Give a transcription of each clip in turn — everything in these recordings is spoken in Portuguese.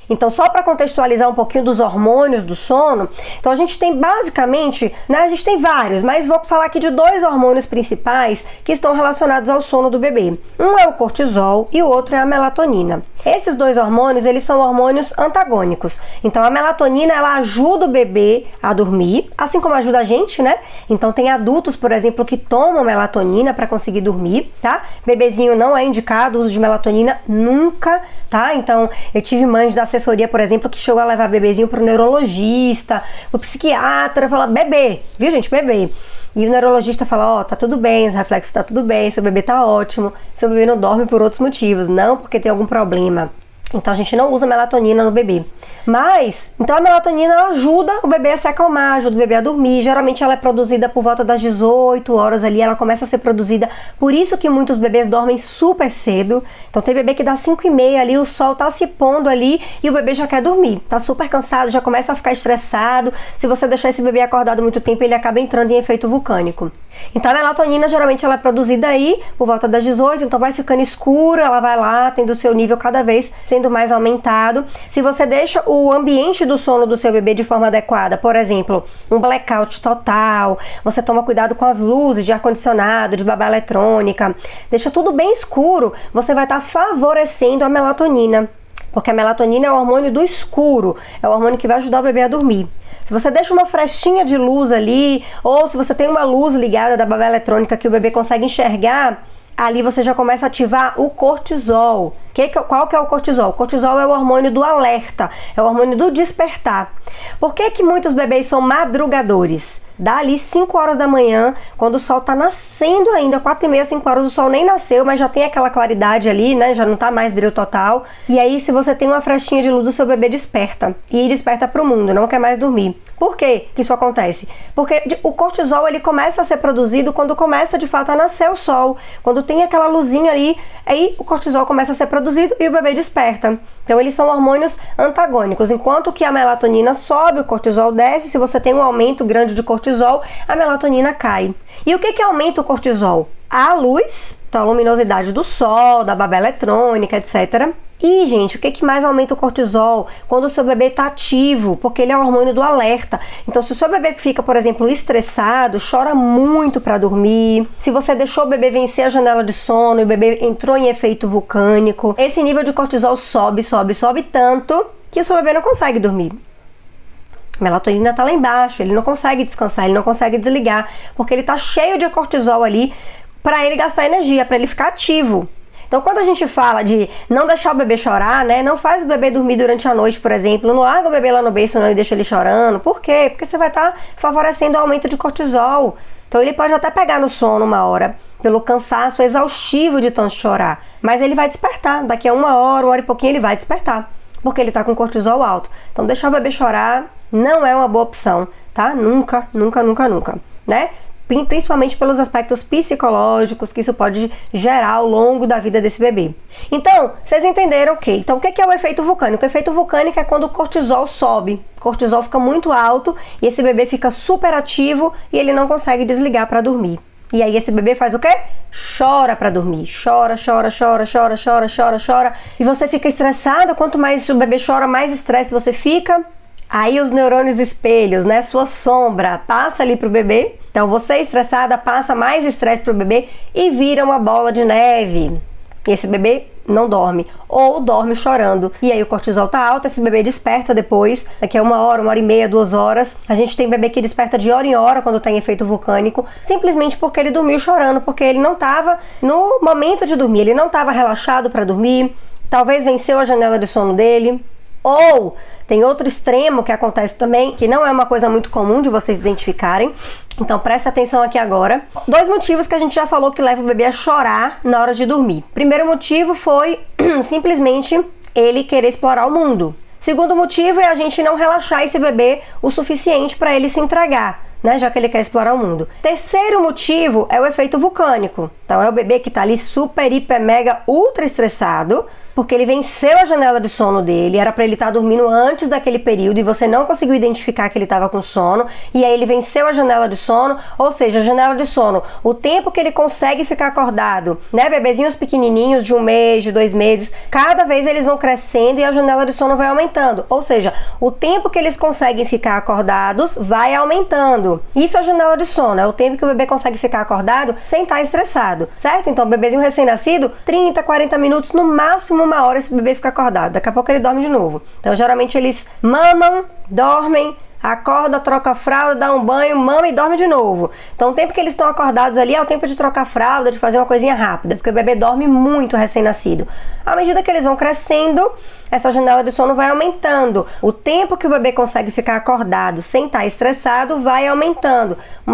Então, só para contextualizar um pouquinho dos hormônios do sono, então a gente tem basicamente, né, a gente tem vários, mas vou falar aqui de 2 hormônios principais que estão relacionados ao sono do bebê. Um é o cortisol e o outro é a melatonina. Esses 2 hormônios, eles são hormônios antagônicos. Então, a melatonina, ela ajuda o bebê a dormir, assim como ajuda a gente, né? Então, tem adultos, por exemplo, que tomam melatonina para conseguir dormir, tá? Bebezinho não é indicado o uso de melatonina nunca, tá? Então, eu tive mães da assessoria, por exemplo, que chegou a levar bebezinho pro neurologista, pro psiquiatra, falar, bebê, viu, gente? Bebê. E o neurologista fala, ó, tá tudo bem, os reflexos tá tudo bem, seu bebê tá ótimo, seu bebê não dorme por outros motivos, não porque tem algum problema. Então a gente não usa melatonina no bebê. Mas, então a melatonina ela ajuda o bebê a se acalmar, ajuda o bebê a dormir. Geralmente ela é produzida por volta das 18 horas ali, ela começa a ser produzida. Por isso que muitos bebês dormem super cedo. Então tem bebê que dá 5h30 ali, o sol tá se pondo ali e o bebê já quer dormir. Tá super cansado, já começa a ficar estressado. Se você deixar esse bebê acordado muito tempo, ele acaba entrando em efeito vulcânico. Então a melatonina geralmente ela é produzida aí por volta das 18, então vai ficando escura, ela vai lá tendo o seu nível cada vez sendo mais aumentado. Se você deixa o ambiente do sono do seu bebê de forma adequada, por exemplo, um blackout total, você toma cuidado com as luzes de ar-condicionado, de babá eletrônica, deixa tudo bem escuro, você vai estar favorecendo a melatonina. Porque a melatonina é o hormônio do escuro, é o hormônio que vai ajudar o bebê a dormir. Se você deixa uma frestinha de luz ali, ou se você tem uma luz ligada da babá eletrônica que o bebê consegue enxergar, ali você já começa a ativar o cortisol. Qual que é o cortisol? O cortisol é o hormônio do alerta, é o hormônio do despertar. Por que muitos bebês são madrugadores? Dá ali 5 horas da manhã, quando o sol tá nascendo ainda, 4h30, 5 horas, o sol nem nasceu, mas já tem aquela claridade ali, né? Já não tá mais brilho total. E aí, se você tem uma frestinha de luz, o seu bebê desperta. E desperta pro mundo, não quer mais dormir. Por que isso acontece? Porque o cortisol, ele começa a ser produzido quando começa, de fato, a nascer o sol. Quando tem aquela luzinha ali, aí o cortisol começa a ser produzido e o bebê desperta. Então, eles são hormônios antagônicos. Enquanto que a melatonina sobe, o cortisol desce. Se você tem um aumento grande de cortisol, a melatonina cai. E o que aumenta o cortisol? A luz, então a luminosidade do sol, da babá eletrônica, etc. E, gente, o que mais aumenta o cortisol? Quando o seu bebê está ativo, porque ele é o hormônio do alerta. Então, se o seu bebê fica, por exemplo, estressado, chora muito para dormir, se você deixou o bebê vencer a janela de sono e o bebê entrou em efeito vulcânico, esse nível de cortisol sobe tanto que o seu bebê não consegue dormir. A melatonina está lá embaixo, ele não consegue descansar, ele não consegue desligar, porque ele está cheio de cortisol ali para ele gastar energia, para ele ficar ativo. Então, quando a gente fala de não deixar o bebê chorar, né? Não faz o bebê dormir durante a noite, por exemplo. Não larga o bebê lá no berço não e deixa ele chorando. Por quê? Porque você vai estar favorecendo o aumento de cortisol. Então, ele pode até pegar no sono uma hora, pelo cansaço exaustivo de tanto chorar. Mas ele vai despertar. Daqui a uma hora e pouquinho, ele vai despertar. Porque ele está com cortisol alto. Então, deixar o bebê chorar não é uma boa opção, tá? Nunca, nunca, nunca, nunca, né? Principalmente pelos aspectos psicológicos que isso pode gerar ao longo da vida desse bebê. Então, vocês entenderam o quê? Então, o que é o efeito vulcânico? O efeito vulcânico é quando o cortisol sobe, o cortisol fica muito alto e esse bebê fica super ativo e ele não consegue desligar para dormir. E aí esse bebê faz o quê? Chora para dormir. Chora, chora, chora, chora, chora, chora, chora. E você fica estressada, quanto mais o bebê chora, mais estresse você fica. Aí os neurônios espelhos, né, sua sombra, passa ali pro bebê. Então você estressada, passa mais estresse pro bebê e vira uma bola de neve. E esse bebê não dorme, ou dorme chorando. E aí o cortisol tá alto, esse bebê desperta depois, daqui a 1h30, 2 horas. A gente tem bebê que desperta de hora em hora quando tá em efeito vulcânico, simplesmente porque ele dormiu chorando, porque ele não tava no momento de dormir, ele não tava relaxado para dormir, talvez venceu a janela de sono dele. Ou tem outro extremo que acontece também, que não é uma coisa muito comum de vocês identificarem. Então presta atenção aqui agora. 2 motivos que a gente já falou que leva o bebê a chorar na hora de dormir. Primeiro motivo foi simplesmente ele querer explorar o mundo. Segundo motivo é a gente não relaxar esse bebê o suficiente para ele se entregar, né, já que ele quer explorar o mundo. Terceiro motivo é o efeito vulcânico. Então é o bebê que está ali super, hiper, mega, ultra estressado, porque ele venceu a janela de sono dele, era para ele estar dormindo antes daquele período e você não conseguiu identificar que ele estava com sono, e aí ele venceu a janela de sono, ou seja, a janela de sono, o tempo que ele consegue ficar acordado, né? Bebezinhos pequenininhos de 1 mês, de 2 meses, cada vez eles vão crescendo e a janela de sono vai aumentando, ou seja, o tempo que eles conseguem ficar acordados vai aumentando. Isso é a janela de sono, é o tempo que o bebê consegue ficar acordado sem estar estressado, certo? Então, o bebezinho recém-nascido, 30, 40 minutos, no máximo 1 hora esse bebê fica acordado. Daqui a pouco ele dorme de novo. Então, geralmente eles mamam, dormem, acorda, troca a fralda, dá um banho, mama e dorme de novo. Então o tempo que eles estão acordados ali é o tempo de trocar a fralda, de fazer uma coisinha rápida, porque o bebê dorme muito recém-nascido. À medida que eles vão crescendo, essa janela de sono vai aumentando. O tempo que o bebê consegue ficar acordado sem estar estressado vai aumentando. 1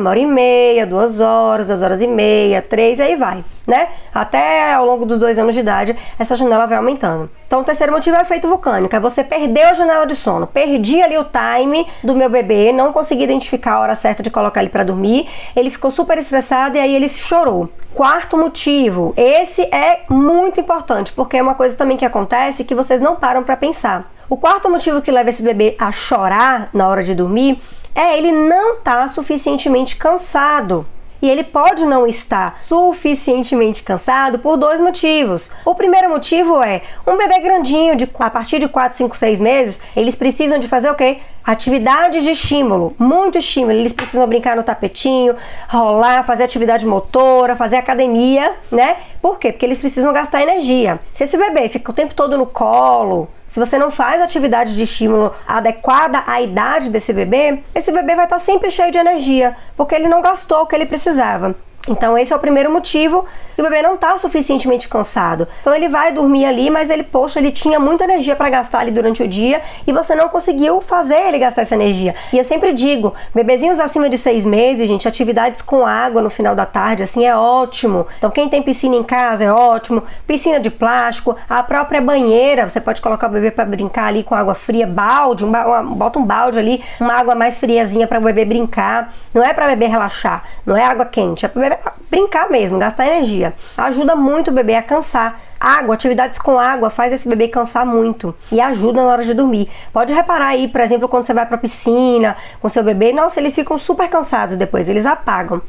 hora e meia, 2 horas, 2 horas e meia, 3, aí vai, né? Até ao longo dos 2 anos de idade, essa janela vai aumentando. Então o terceiro motivo é efeito vulcânico, é você perdeu a janela de sono. Perdi ali o time do meu bebê, não consegui identificar a hora certa de colocar ele para dormir, ele ficou super estressado e aí ele chorou. Quarto motivo, esse é muito importante, porque é uma coisa também que acontece que vocês não param para pensar. O quarto motivo que leva esse bebê a chorar na hora de dormir é ele não estar suficientemente cansado. E ele pode não estar suficientemente cansado por 2 motivos. O primeiro motivo é, um bebê grandinho, a partir de 4, 5, 6 meses, eles precisam de fazer o quê? Atividades de estímulo, muito estímulo. Eles precisam brincar no tapetinho, rolar, fazer atividade motora, fazer academia, né? Por quê? Porque eles precisam gastar energia. Se esse bebê fica o tempo todo no colo, se você não faz atividade de estímulo adequada à idade desse bebê, esse bebê vai estar sempre cheio de energia, porque ele não gastou o que ele precisava. Então esse é o primeiro motivo que o bebê não está suficientemente cansado. Então ele vai dormir ali, mas ele tinha muita energia para gastar ali durante o dia e você não conseguiu fazer ele gastar essa energia. E eu sempre digo, bebezinhos acima de 6 meses, gente, atividades com água no final da tarde, assim, é ótimo. Então quem tem piscina em casa é ótimo, piscina de plástico, a própria banheira, você pode colocar o bebê para brincar ali com água fria, balde, bota um balde ali, uma água mais friazinha para o bebê brincar. Não é para o bebê relaxar, não é água quente, é para o bebê brincar mesmo, gastar energia. Ajuda muito o bebê a cansar. Água, atividades com água faz esse bebê cansar muito e ajuda na hora de dormir. Pode reparar aí, por exemplo, quando você vai pra piscina com seu bebê, nossa, eles ficam super cansados depois, eles apagam.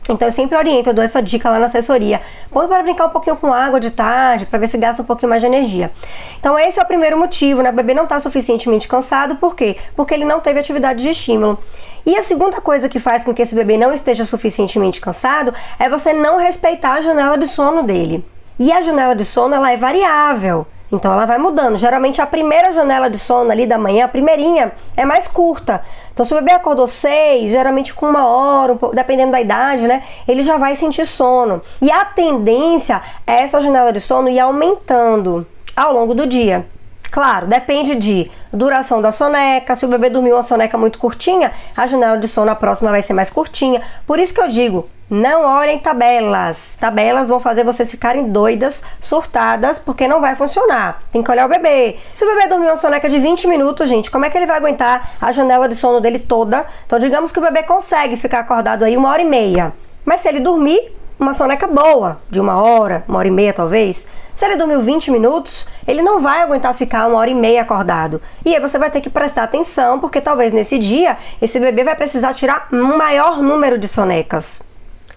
Então eu sempre oriento, eu dou essa dica lá na assessoria. Põe para brincar um pouquinho com água de tarde, para ver se gasta um pouquinho mais de energia. Então esse é o primeiro motivo, né? O bebê não está suficientemente cansado, por quê? Porque ele não teve atividade de estímulo. E a segunda coisa que faz com que esse bebê não esteja suficientemente cansado é você não respeitar a janela de sono dele. E a janela de sono, ela é variável. Então ela vai mudando. Geralmente a primeira janela de sono ali da manhã, a primeirinha, é mais curta. Então se o bebê acordou 6, geralmente com 1 hora, dependendo da idade, né, ele já vai sentir sono. E a tendência é essa janela de sono ir aumentando ao longo do dia. Claro, depende de duração da soneca. Se o bebê dormiu uma soneca muito curtinha, a janela de sono a próxima vai ser mais curtinha. Por isso que eu digo, não olhem tabelas. Tabelas vão fazer vocês ficarem doidas, surtadas, porque não vai funcionar. Tem que olhar o bebê. Se o bebê dormiu uma soneca de 20 minutos, gente, como é que ele vai aguentar a janela de sono dele toda? Então, digamos que o bebê consegue ficar acordado aí 1 hora e meia. Mas se ele dormir uma soneca boa, de 1 hora, 1 hora e meia talvez, se ele dormiu 20 minutos, ele não vai aguentar ficar 1 hora e meia acordado. E aí você vai ter que prestar atenção, porque talvez nesse dia, esse bebê vai precisar tirar um maior número de sonecas.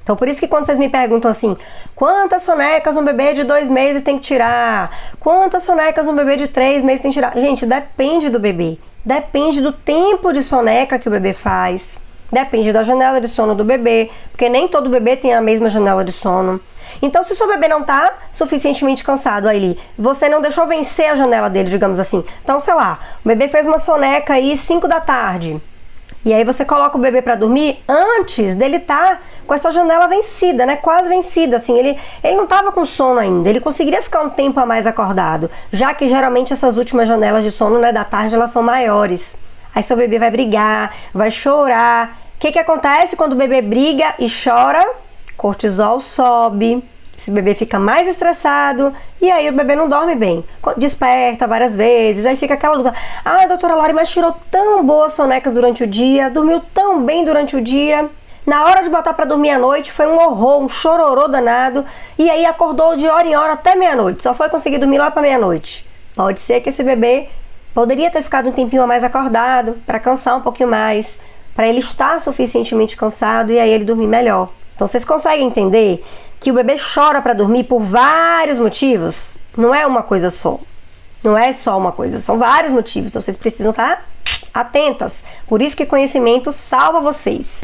Então por isso que quando vocês me perguntam assim, quantas sonecas um bebê de 2 meses tem que tirar? Quantas sonecas um bebê de 3 meses tem que tirar? Gente, depende do bebê. Depende do tempo de soneca que o bebê faz. Depende da janela de sono do bebê, porque nem todo bebê tem a mesma janela de sono. Então, se o seu bebê não está suficientemente cansado ali, você não deixou vencer a janela dele, digamos assim. Então, sei lá, o bebê fez uma soneca aí 5 da tarde. E aí você coloca o bebê para dormir antes dele estar com essa janela vencida, né? Quase vencida, assim. Ele não estava com sono ainda, ele conseguiria ficar um tempo a mais acordado, já que geralmente essas últimas janelas de sono, né, da tarde, elas são maiores. Aí seu bebê vai brigar, vai chorar. O que acontece quando o bebê briga e chora? Cortisol sobe, esse bebê fica mais estressado e aí o bebê não dorme bem. Desperta várias vezes, aí fica aquela luta. Ah, doutora Lari, mas tirou tão boas sonecas durante o dia, dormiu tão bem durante o dia. Na hora de botar para dormir à noite foi um horror, um chororô danado, e aí acordou de hora em hora até meia-noite, só foi conseguir dormir lá para meia-noite. Pode ser que esse bebê poderia ter ficado um tempinho a mais acordado, para cansar um pouquinho mais, para ele estar suficientemente cansado e aí ele dormir melhor. Então vocês conseguem entender que o bebê chora para dormir por vários motivos? Não é uma coisa só. Não é só uma coisa, são vários motivos. Então vocês precisam estar atentas. Por isso que conhecimento salva vocês.